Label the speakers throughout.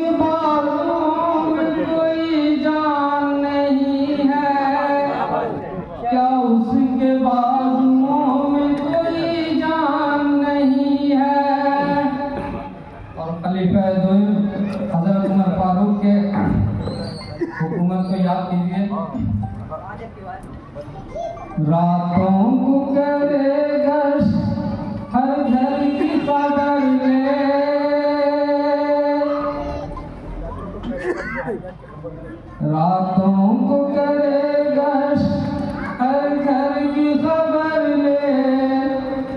Speaker 1: उसके बाजों में कोई जान नहीं है, क्या उसके बाजुओं में कोई जान नहीं है। और खलीफा हजरत उमर फारूक के हुकूमत को याद कीजिए। रातों को करेगा हर घर की खबर ले, रातों को करेगा हर घर की खबर ले।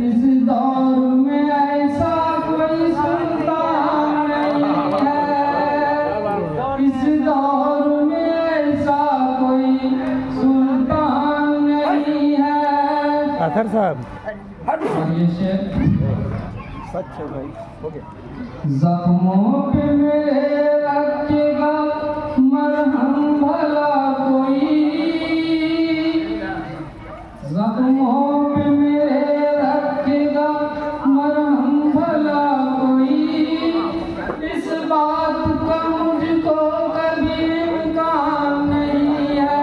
Speaker 1: इस दौर में ऐसा कोई सुल्तान नहीं है, इस दौर में ऐसा कोई सुल्तान नहीं है।
Speaker 2: आखिर साहब
Speaker 1: ये शेर
Speaker 2: सच है भाई, हो गया।
Speaker 1: जख्मों पे मेरे रखेगा मरहम भला कोई, जख्मों पे मेरे रखेगा मरहम भला कोई। इस बात का मुझको कभी इम्कान नहीं है,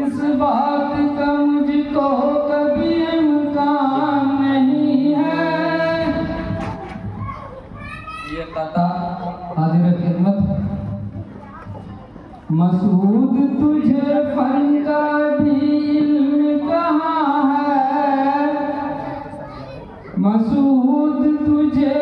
Speaker 1: इस बात का मुझको कभी इम्कान नहीं है। ये कथा हाजिर खिदमत। मसूद तुझे फन का भी इल्म कहाँ है, मसूद तुझे